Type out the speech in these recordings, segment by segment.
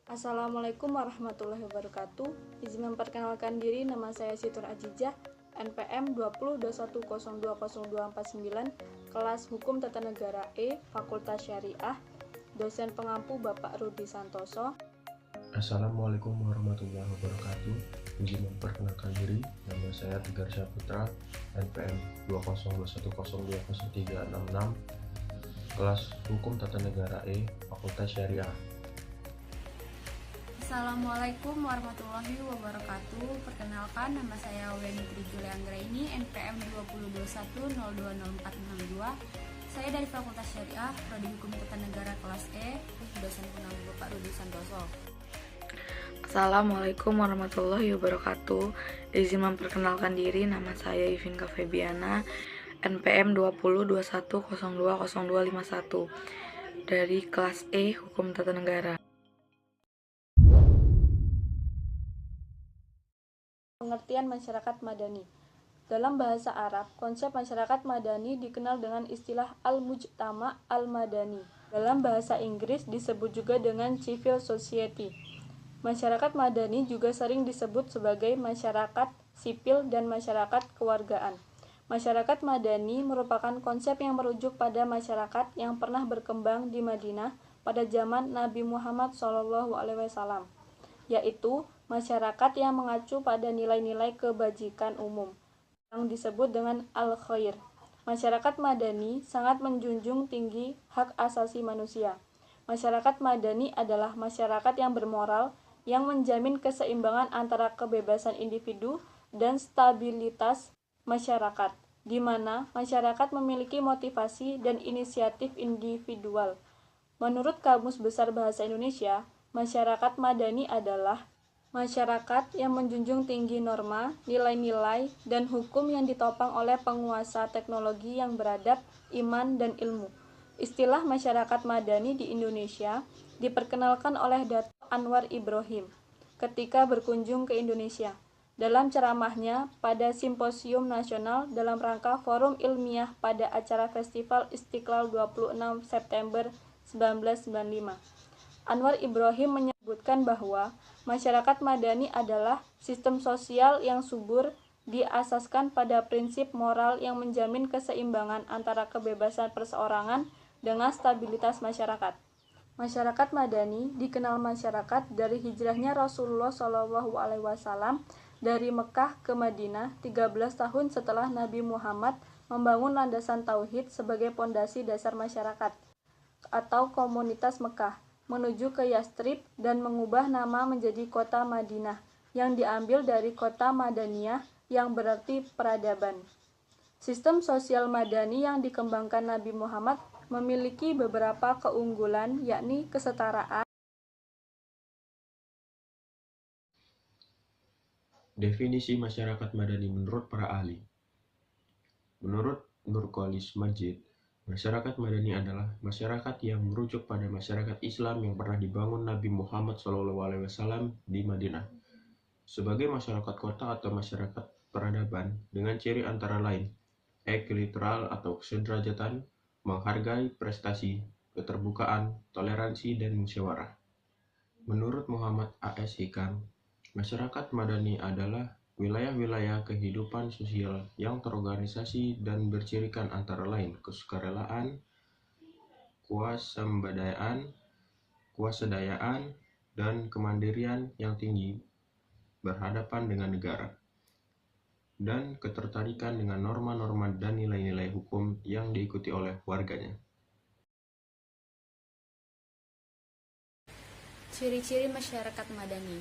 Assalamualaikum warahmatullahi wabarakatuh. Izin memperkenalkan diri, nama saya Situr Ajijah, NPM 2021020249, kelas Hukum Tata Negara E, Fakultas Syariah, dosen pengampu Bapak Rudi Santoso. Assalamualaikum warahmatullahi wabarakatuh. Izin memperkenalkan diri, nama saya Tigar Syaputra, NPM 2021020366, kelas Hukum Tata Negara E, Fakultas Syariah. Assalamualaikum warahmatullahi wabarakatuh. Perkenalkan, nama saya Weni Trijulianggraini, NPM 2021020462. Saya dari Fakultas Syariah, Prodi Hukum Tata Negara kelas E, dosen pengampu Bapak Rudi Santoso. Assalamualaikum warahmatullahi wabarakatuh. Izin memperkenalkan diri, nama saya Ivinka Febiana, NPM 2021020251, dari kelas E, Hukum Tata Negara. Pengertian masyarakat madani. Dalam bahasa Arab, konsep masyarakat madani dikenal dengan istilah al-mujtama al-madani. Dalam bahasa Inggris disebut juga dengan civil society. Masyarakat madani juga sering disebut sebagai masyarakat sipil dan masyarakat kewargaan. Masyarakat madani merupakan konsep yang merujuk pada masyarakat yang pernah berkembang di Madinah pada zaman Nabi Muhammad SAW, yaitu masyarakat yang mengacu pada nilai-nilai kebajikan umum, yang disebut dengan al-khair. Masyarakat madani sangat menjunjung tinggi hak asasi manusia. Masyarakat madani adalah masyarakat yang bermoral, yang menjamin keseimbangan antara kebebasan individu dan stabilitas masyarakat, di mana masyarakat memiliki motivasi dan inisiatif individual. Menurut Kamus Besar Bahasa Indonesia, masyarakat madani adalah masyarakat yang menjunjung tinggi norma, nilai-nilai, dan hukum yang ditopang oleh penguasa teknologi yang beradab, iman, dan ilmu. Istilah masyarakat madani di Indonesia diperkenalkan oleh Dato' Anwar Ibrahim ketika berkunjung ke Indonesia. Dalam ceramahnya pada Simposium Nasional dalam rangka Forum Ilmiah pada acara Festival Istiqlal 26 September 1995. Anwar Ibrahim menyebutkan bahwa masyarakat madani adalah sistem sosial yang subur, diasaskan pada prinsip moral yang menjamin keseimbangan antara kebebasan perseorangan dengan stabilitas masyarakat. Masyarakat madani dikenal masyarakat dari hijrahnya Rasulullah SAW dari Mekah ke Madinah 13 tahun setelah Nabi Muhammad membangun landasan tauhid sebagai pondasi dasar masyarakat atau komunitas Mekah, menuju ke Yastrib dan mengubah nama menjadi kota Madinah yang diambil dari kota Madaniyah yang berarti peradaban. Sistem sosial madani yang dikembangkan Nabi Muhammad memiliki beberapa keunggulan, yakni kesetaraan. Definisi masyarakat madani menurut para ahli. Menurut Nurkolis Majid, masyarakat madani adalah masyarakat yang merujuk pada masyarakat Islam yang pernah dibangun Nabi Muhammad SAW di Madinah sebagai masyarakat kota atau masyarakat peradaban dengan ciri antara lain ekulitural atau kesederajatan, menghargai prestasi, keterbukaan, toleransi, dan musyawarah. Menurut Muhammad A.S. Hikam, masyarakat madani adalah wilayah-wilayah kehidupan sosial yang terorganisasi dan bercirikan antara lain kesukarelaan, kuasadayaan, dan kemandirian yang tinggi berhadapan dengan negara, dan ketertarikan dengan norma-norma dan nilai-nilai hukum yang diikuti oleh warganya. Ciri-ciri masyarakat madani.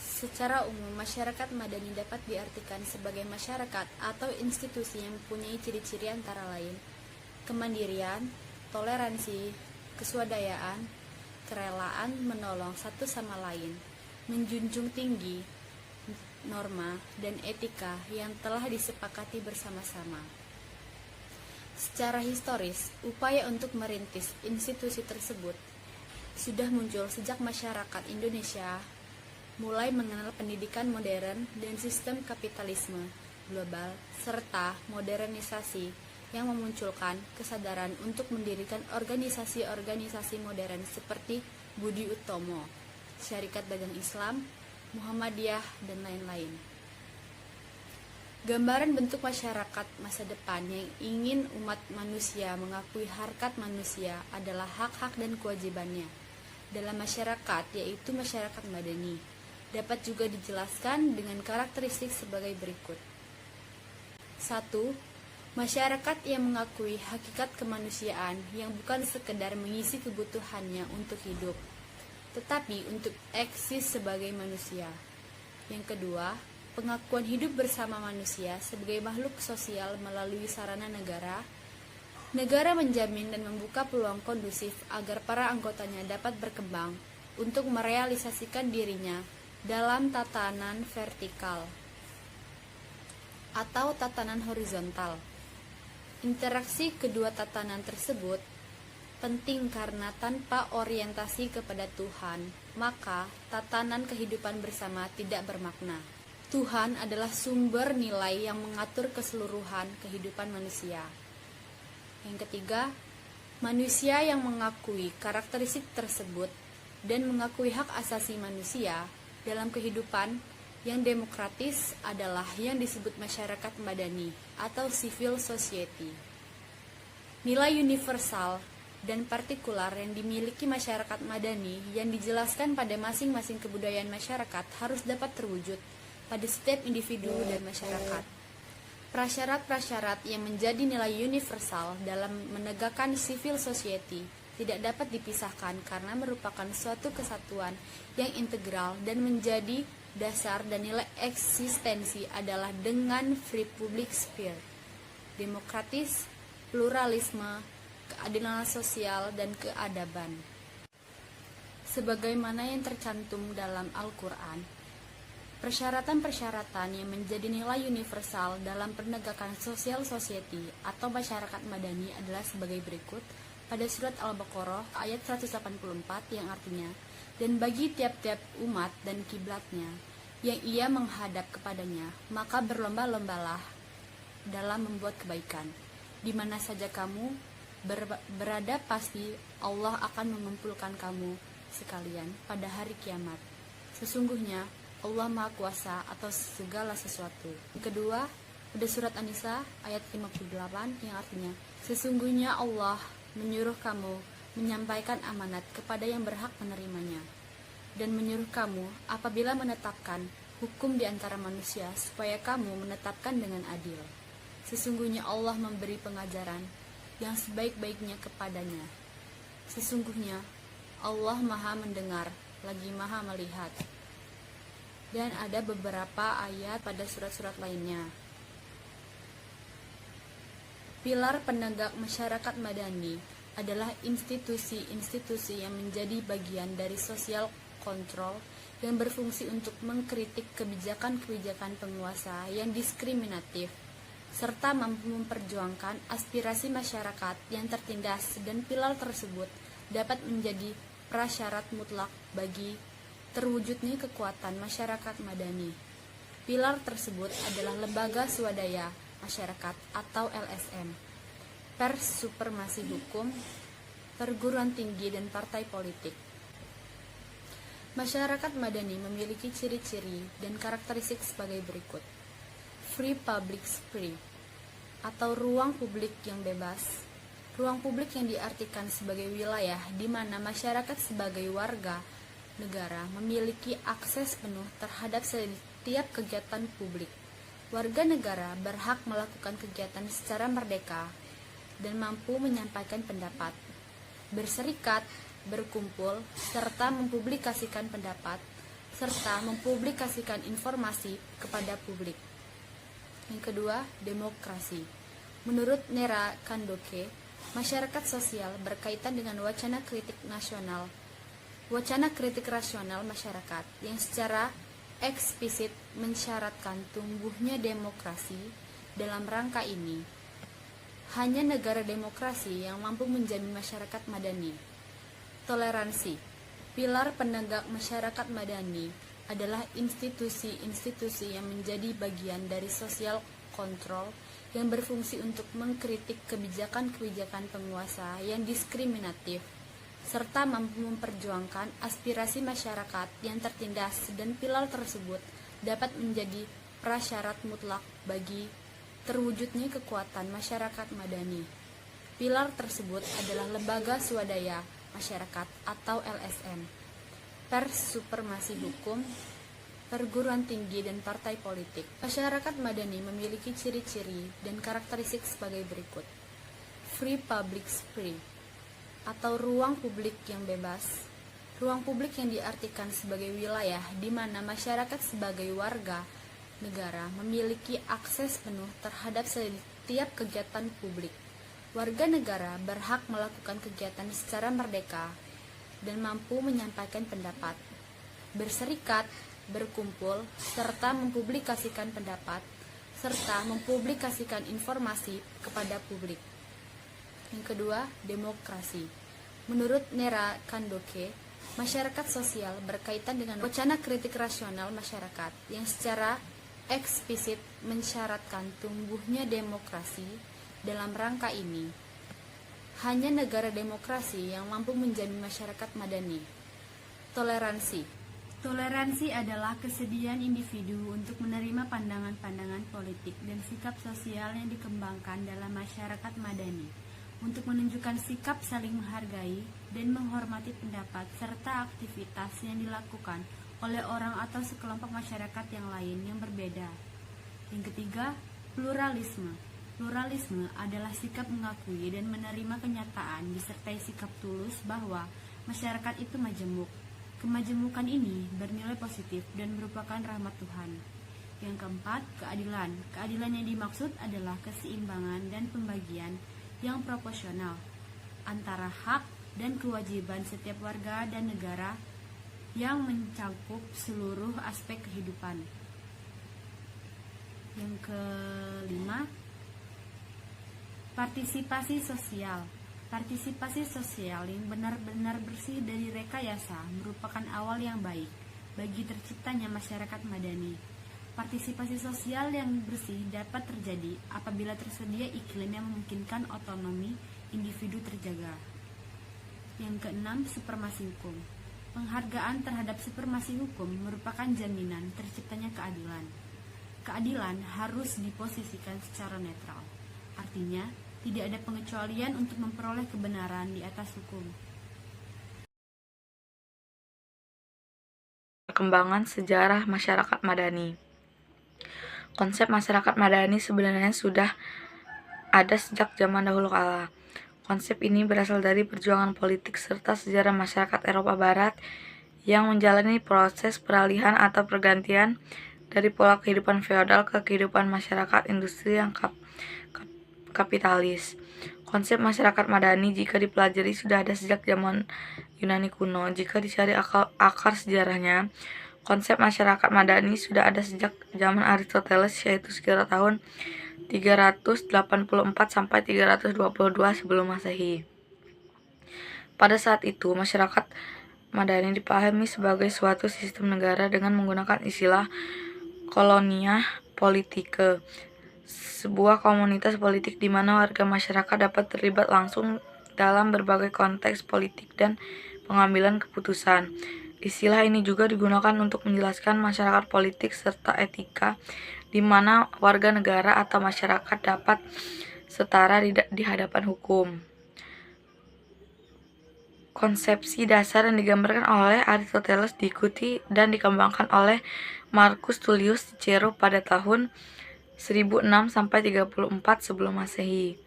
Secara umum, masyarakat madani dapat diartikan sebagai masyarakat atau institusi yang mempunyai ciri-ciri antara lain kemandirian, toleransi, keswadayaan, kerelaan menolong satu sama lain, menjunjung tinggi norma dan etika yang telah disepakati bersama-sama. Secara historis, upaya untuk merintis institusi tersebut sudah muncul sejak masyarakat Indonesia mulai mengenal pendidikan modern dan sistem kapitalisme global serta modernisasi yang memunculkan kesadaran untuk mendirikan organisasi-organisasi modern seperti Budi Utomo Syarikat Dagang Islam, Muhammadiyah, dan lain-lain. Gambaran bentuk masyarakat masa depan yang ingin umat manusia mengakui harkat manusia adalah hak-hak dan kewajibannya dalam masyarakat, yaitu masyarakat madani. Dapat juga dijelaskan dengan karakteristik sebagai berikut. 1. Masyarakat yang mengakui hakikat kemanusiaan yang bukan sekedar mengisi kebutuhannya untuk hidup, tetapi untuk eksis sebagai manusia. Yang kedua, pengakuan hidup bersama manusia sebagai makhluk sosial melalui sarana negara. Negara menjamin dan membuka peluang kondusif agar para anggotanya dapat berkembang untuk merealisasikan dirinya dalam tatanan vertikal atau tatanan horizontal. Interaksi kedua tatanan tersebut penting karena tanpa orientasi kepada Tuhan, maka tatanan kehidupan bersama tidak bermakna. Tuhan adalah sumber nilai yang mengatur keseluruhan kehidupan manusia. Yang ketiga, manusia yang mengakui karakteristik tersebut dan mengakui hak asasi manusia dalam kehidupan yang demokratis adalah yang disebut masyarakat madani atau civil society. Nilai universal dan partikular yang dimiliki masyarakat madani yang dijelaskan pada masing-masing kebudayaan masyarakat harus dapat terwujud pada setiap individu dan masyarakat. Prasyarat-prasyarat yang menjadi nilai universal dalam menegakkan civil society tidak dapat dipisahkan karena merupakan suatu kesatuan yang integral dan menjadi dasar dan nilai eksistensi adalah dengan free public sphere, demokratis, pluralisme, keadilan sosial, dan keadaban. Sebagaimana yang tercantum dalam Al-Quran, persyaratan-persyaratan yang menjadi nilai universal dalam penegakan social society atau masyarakat madani adalah sebagai berikut pada surat Al-Baqarah ayat 184 yang artinya, dan bagi tiap-tiap umat dan kiblatnya yang ia menghadap kepadanya, maka berlomba-lombalah dalam membuat kebaikan. Di mana saja kamu berada, pasti Allah akan mengumpulkan kamu sekalian pada hari kiamat. Sesungguhnya Allah Maha Kuasa atas segala sesuatu. Yang kedua, pada surat An-Nisa ayat 58 yang artinya, sesungguhnya Allah menyuruh kamu menyampaikan amanat kepada yang berhak menerimanya, dan menyuruh kamu apabila menetapkan hukum di antara manusia supaya kamu menetapkan dengan adil. Sesungguhnya Allah memberi pengajaran yang sebaik-baiknya kepadanya. Sesungguhnya Allah Maha mendengar lagi Maha melihat. Dan ada beberapa ayat pada surat-surat lainnya. Pilar penegak masyarakat madani adalah institusi-institusi yang menjadi bagian dari sosial kontrol yang berfungsi untuk mengkritik kebijakan-kebijakan penguasa yang diskriminatif, serta mampu memperjuangkan aspirasi masyarakat yang tertindas, dan pilar tersebut dapat menjadi prasyarat mutlak bagi terwujudnya kekuatan masyarakat madani. Pilar tersebut adalah lembaga swadaya masyarakat atau LSM, pers supremasi hukum, perguruan tinggi, dan partai politik. Masyarakat madani memiliki ciri-ciri dan karakteristik sebagai berikut. Free public sphere atau ruang publik yang bebas. Ruang publik yang diartikan sebagai wilayah di mana masyarakat sebagai warga negara memiliki akses penuh terhadap setiap kegiatan publik. Warga negara berhak melakukan kegiatan secara merdeka dan mampu menyampaikan pendapat, berserikat, berkumpul, serta mempublikasikan pendapat, serta mempublikasikan informasi kepada publik. Yang kedua, demokrasi. Menurut Nera Kandoke, masyarakat sosial berkaitan dengan wacana kritik rasional masyarakat yang secara eksplisit mensyaratkan tumbuhnya demokrasi. Dalam rangka ini, hanya negara demokrasi yang mampu menjamin masyarakat madani. Toleransi. Pilar penegak masyarakat madani adalah institusi-institusi yang menjadi bagian dari sosial kontrol yang berfungsi untuk mengkritik kebijakan-kebijakan penguasa yang diskriminatif, serta mampu memperjuangkan aspirasi masyarakat yang tertindas, dan pilar tersebut dapat menjadi prasyarat mutlak bagi terwujudnya kekuatan masyarakat madani. Pilar tersebut adalah lembaga swadaya masyarakat atau LSM, pers supremasi hukum, perguruan tinggi, dan partai politik. Masyarakat madani memiliki ciri-ciri dan karakteristik sebagai berikut. Free public sphere atau ruang publik yang bebas. Ruang publik yang diartikan sebagai wilayah di mana masyarakat sebagai warga negara memiliki akses penuh terhadap setiap kegiatan publik. Warga negara berhak melakukan kegiatan secara merdeka dan mampu menyampaikan pendapat, berserikat, berkumpul, serta mempublikasikan pendapat, serta mempublikasikan informasi kepada publik. Yang kedua, demokrasi. Menurut Nera Kandoke, masyarakat sosial berkaitan dengan wacana kritik rasional masyarakat yang secara eksplisit mensyaratkan tumbuhnya demokrasi. Dalam rangka ini, hanya negara demokrasi yang mampu menjamin masyarakat madani. Toleransi. Toleransi adalah kesediaan individu untuk menerima pandangan-pandangan politik dan sikap sosial yang dikembangkan dalam masyarakat madani, untuk menunjukkan sikap saling menghargai dan menghormati pendapat serta aktivitas yang dilakukan oleh orang atau sekelompok masyarakat yang lain yang berbeda. Yang ketiga, pluralisme. Pluralisme adalah sikap mengakui dan menerima kenyataan disertai sikap tulus bahwa masyarakat itu majemuk. Kemajemukan ini bernilai positif dan merupakan rahmat Tuhan. Yang keempat, keadilan. Keadilan yang dimaksud adalah keseimbangan dan pembagian yang proporsional antara hak dan kewajiban setiap warga dan negara yang mencakup seluruh aspek kehidupan. Yang kelima, partisipasi sosial. Partisipasi sosial yang benar-benar bersih dari rekayasa merupakan awal yang baik bagi terciptanya masyarakat madani. Partisipasi sosial yang bersih dapat terjadi apabila tersedia iklim yang memungkinkan otonomi individu terjaga. Yang keenam, supremasi hukum. Penghargaan terhadap supremasi hukum merupakan jaminan terciptanya keadilan. Keadilan harus diposisikan secara netral. Artinya, tidak ada pengecualian untuk memperoleh kebenaran di atas hukum. Perkembangan sejarah masyarakat madani. Konsep masyarakat madani sebenarnya sudah ada sejak zaman dahulu kala. Konsep ini berasal dari perjuangan politik serta sejarah masyarakat Eropa Barat yang menjalani proses peralihan atau pergantian dari pola kehidupan feodal ke kehidupan masyarakat industri yang kapitalis. Konsep masyarakat madani jika dipelajari sudah ada sejak zaman Yunani kuno. Jika dicari akar sejarahnya, konsep masyarakat madani sudah ada sejak zaman Aristoteles, yaitu sekitar tahun 384 sampai 322 sebelum Masehi. Pada saat itu, masyarakat madani dipahami sebagai suatu sistem negara dengan menggunakan istilah kolonia politike, sebuah komunitas politik di mana warga masyarakat dapat terlibat langsung dalam berbagai konteks politik dan pengambilan keputusan. Istilah ini juga digunakan untuk menjelaskan masyarakat politik serta etika, di mana warga negara atau masyarakat dapat setara di hadapan hukum. Konsepsi dasar yang digambarkan oleh Aristoteles diikuti dan dikembangkan oleh Marcus Tullius Cicero pada tahun 1006 sampai 34 sebelum Masehi.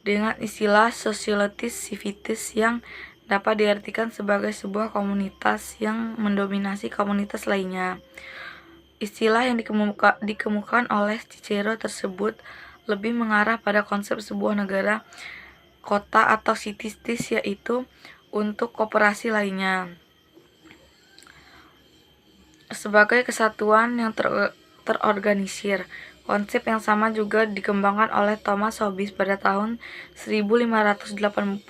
Dengan istilah societas civitas yang dapat diartikan sebagai sebuah komunitas yang mendominasi komunitas lainnya. Istilah yang dikemukakan oleh Cicero tersebut lebih mengarah pada konsep sebuah negara, kota atau city-state, yaitu untuk koperasi lainnya sebagai kesatuan yang terorganisir. Konsep yang sama juga dikembangkan oleh Thomas Hobbes pada tahun 1588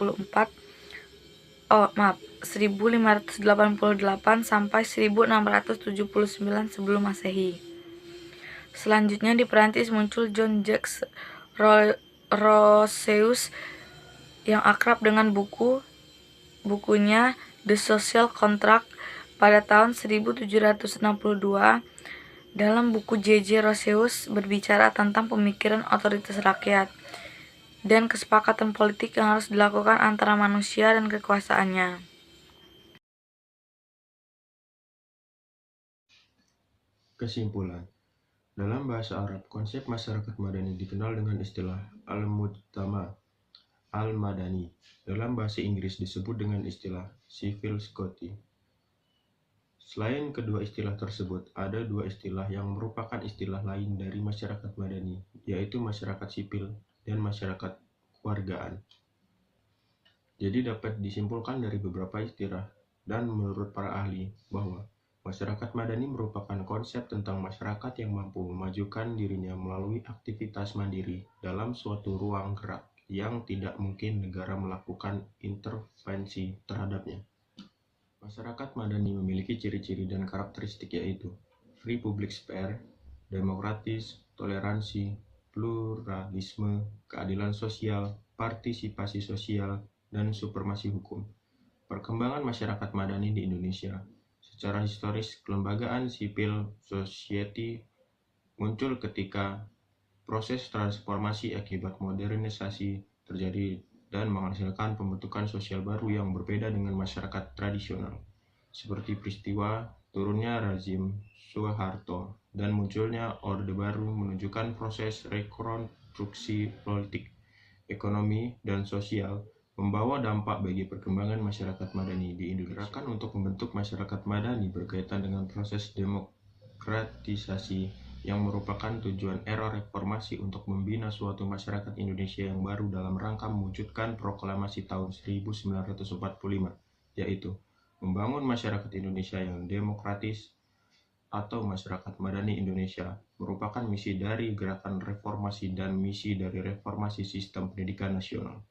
sampai 1679 sebelum Masehi. Selanjutnya di Perancis muncul John Jacques Rousseau yang akrab dengan buku bukunya The Social Contract pada tahun 1762. Dalam buku J.J. Roseus berbicara tentang pemikiran otoritas rakyat dan kesepakatan politik yang harus dilakukan antara manusia dan kekuasaannya. Kesimpulan. Dalam bahasa Arab, konsep masyarakat madani dikenal dengan istilah al-mujtama al-madani. Dalam bahasa Inggris disebut dengan istilah civil society. Selain kedua istilah tersebut, ada dua istilah yang merupakan istilah lain dari masyarakat madani, yaitu masyarakat sipil dan masyarakat kewargaan. Jadi dapat disimpulkan dari beberapa istilah dan menurut para ahli bahwa masyarakat madani merupakan konsep tentang masyarakat yang mampu memajukan dirinya melalui aktivitas mandiri dalam suatu ruang gerak yang tidak mungkin negara melakukan intervensi terhadapnya. Masyarakat madani memiliki ciri-ciri dan karakteristik yaitu free public sphere, demokratis, toleransi, pluralisme, keadilan sosial, partisipasi sosial, dan supremasi hukum. Perkembangan masyarakat madani di Indonesia. Secara historis, kelembagaan civil society muncul ketika proses transformasi akibat modernisasi terjadi dan menghasilkan pembentukan sosial baru yang berbeda dengan masyarakat tradisional, seperti peristiwa turunnya rezim Soeharto dan munculnya Orde Baru menunjukkan proses rekonstruksi politik, ekonomi, dan sosial membawa dampak bagi perkembangan masyarakat madani di Indonesia. Gerakan untuk membentuk masyarakat madani berkaitan dengan proses demokratisasi yang merupakan tujuan era reformasi untuk membina suatu masyarakat Indonesia yang baru dalam rangka mewujudkan proklamasi tahun 1945, yaitu membangun masyarakat Indonesia yang demokratis atau masyarakat madani Indonesia merupakan misi dari gerakan reformasi dan misi dari reformasi sistem pendidikan nasional.